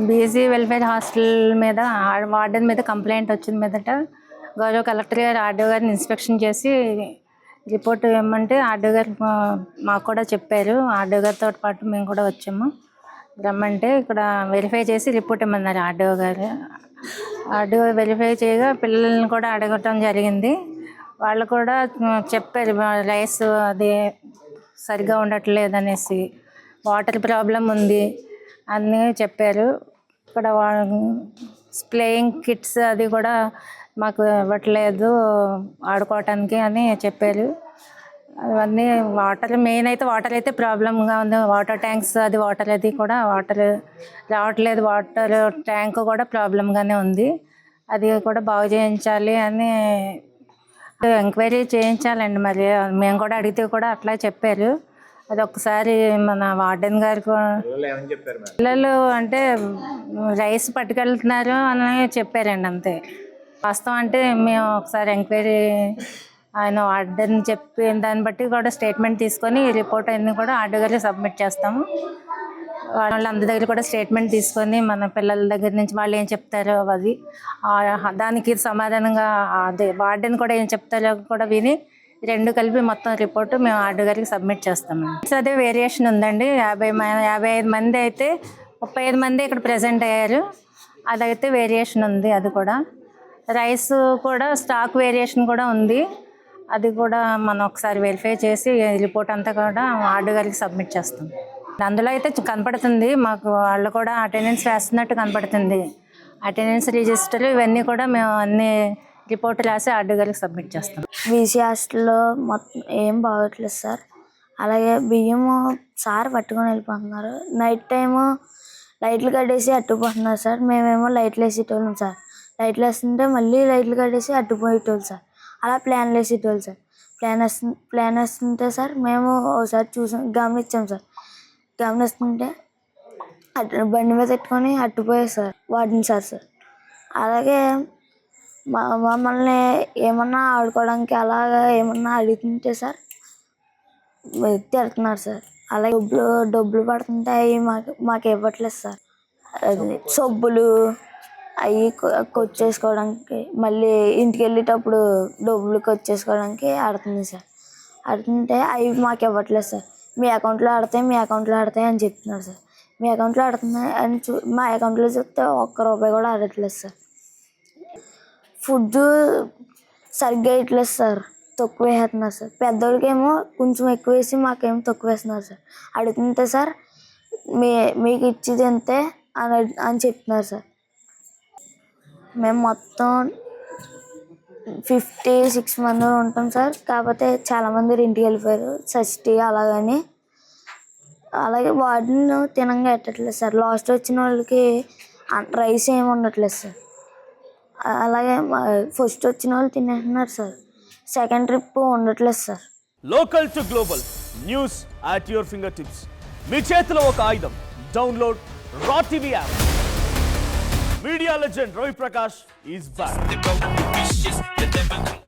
BC welfare hostel మీద warden మీద complaint వచ్చిన మీదట గౌరవ కలెక్టర్ గారు ఆర్డీఓ గారిని ఇన్స్పెక్షన్ చేసి రిపోర్ట్ ఇవ్వమంటే ఆర్డీఓ గారు మాకు కూడా చెప్పారు. ఆర్డీఓ గారితో పాటు మేము కూడా వచ్చాము. రమ్మంటే ఇక్కడ వెరిఫై చేసి రిపోర్ట్ ఇవ్వమన్నారు ఆర్డీఓ గారు. ఆర్డీఓ వెరిఫై చేయగా పిల్లల్ని కూడా అడగటం జరిగింది. వాళ్ళు కూడా చెప్పారు రైస్ అది సరిగా ఉండట్లేదు అనేసి, వాటర్ ప్రాబ్లం ఉంది అన్నీ చెప్పారు. ఇక్కడ ప్లేయింగ్ కిట్స్ అది కూడా మాకు ఇవ్వట్లేదు ఆడుకోవటానికి అని చెప్పారు. అవన్నీ వాటర్ మెయిన్ అయితే వాటర్ అయితే ప్రాబ్లంగా ఉంది. వాటర్ ట్యాంక్స్ అది వాటర్ అది కూడా వాటర్ రావట్లేదు. వాటర్ ట్యాంక్ కూడా ప్రాబ్లంగానే ఉంది. అది కూడా బాగు చేయించాలి అని ఎంక్వైరీ చేయించాలండి. మరి మేము కూడా అడిగితే కూడా అట్లా చెప్పారు. అది ఒక్కసారి మన వార్డెన్ గారు పిల్లలు అంటే రైస్ పట్టుకెళ్తున్నారు అని చెప్పారండి అంతే. వాస్తవం అంటే మేము ఒకసారి ఎంక్వైరీ ఆయన వార్డెన్ చెప్పిన దాన్ని బట్టి కూడా స్టేట్మెంట్ తీసుకొని రిపోర్ట్ అన్నీ కూడా ఆర్డీఓ గారికి సబ్మిట్ చేస్తాము. వాళ్ళందరి దగ్గర కూడా స్టేట్మెంట్ తీసుకొని మన పిల్లల దగ్గర నుంచి వాళ్ళు ఏం చెప్తారో అది దానికి సమాధానంగా అదే వార్డెన్ కూడా ఏం చెప్తారో కూడా విని రెండు కలిపి మొత్తం రిపోర్టు మేము ఆర్డీఓ గారికి సబ్మిట్ చేస్తాము. అదే వేరియేషన్ ఉందండి. 55 మంది అయితే 35 మంది ఇక్కడ ప్రజెంట్ అయ్యారు. అదైతే వేరియేషన్ ఉంది. అది కూడా రైస్ కూడా స్టాక్ వేరియేషన్ కూడా ఉంది. అది కూడా మనం ఒకసారి వెరిఫై చేసి రిపోర్ట్ అంతా కూడా ఆర్డీఓ గారికి సబ్మిట్ చేస్తాం. అందులో అయితే కనపడుతుంది మాకు, వాళ్ళు కూడా అటెండెన్స్ వేస్తున్నట్టు కనపడుతుంది. అటెండెన్స్ రిజిస్టర్ ఇవన్నీ కూడా మేము అన్ని రిపోర్ట్ రాసి ఆర్డీఓ గారికి సబ్మిట్ చేస్తాం. బీసీ హాస్టల్లో మొత్తం ఏం బాగోట్లేదు సార్. అలాగే బియ్యము సార్ పట్టుకొని వెళ్ళిపోతున్నారు. నైట్ టైము లైట్లు కట్టేసి అట్టుకుపోతున్నారు సార్. మేమేమో లైట్లు వేసేటోళ్ళం సార్. లైట్లు వేస్తుంటే మళ్ళీ లైట్లు కట్టేసి అట్టుకుపోయేటోళ్ళు సార్. అలా ప్లాన్లు వేసేటోళ్ళు సార్. ప్లాన్ వేస్తుంటే సార్ మేము ఒకసారి గమనించాం సార్. గమనిస్తుంటే బండి మీద పెట్టుకొని అట్టుపోయారు సార్ వార్డెన్ సార్. అలాగే మమ్మల్ని ఏమన్నా ఆడుకోవడానికి అలాగా ఏమన్నా అడుగుతుంటే సార్ తిడుతున్నారు సార్. అలాగే డబ్బులు పడుతుంటే అవి మాకు ఇవ్వట్లేదు సార్. అది సబ్బులు అవి కొచ్చేసుకోవడానికి, మళ్ళీ ఇంటికి వెళ్ళేటప్పుడు డబ్బులు కొచ్చేసుకోవడానికి ఆడుతుంది సార్. ఆడుతుంటే అవి మాకు ఇవ్వట్లేదు సార్. మీ అకౌంట్లో ఆడతాయి అని చెప్తున్నారు సార్. మీ అకౌంట్లో ఆడుతున్నాయి అని మా అకౌంట్లో చెప్తే ₹1 కూడా ఆడట్లేదు సార్. ఫుడ్ సరిగ్గా ఇట్లేదు సార్, తక్కువ వేస్తున్నారు సార్. పెద్దోళ్ళకేమో కొంచెం ఎక్కువ వేసి మాకేమో తక్కువ వేస్తున్నారు సార్. అడుగుతుంటే సార్ మీకు ఇచ్చేది ఎంతే అని చెప్తున్నారు సార్. మేము మొత్తం 56 మంది ఉంటాం సార్. కాకపోతే చాలామంది ఇంటికి వెళ్ళిపోయారు షష్ఠి అలాగని. అలాగే వార్డెన్ తినంగా పెట్టట్లేదు సార్. లాస్ట్ వచ్చిన వాళ్ళకి రైస్ ఏమి ఉండట్లేదు సార్. అలాగే ఫస్ట్ వచ్చిన వాళ్ళు తినేస్తున్నారు సార్. సెకండ్ ట్రిప్ ఉండట్లేదు sir. Local to global news at your finger tips. మీ చేతిలో ఒక ఆయుధం. Download raw TV app. Media legend Ravi Prakash is back.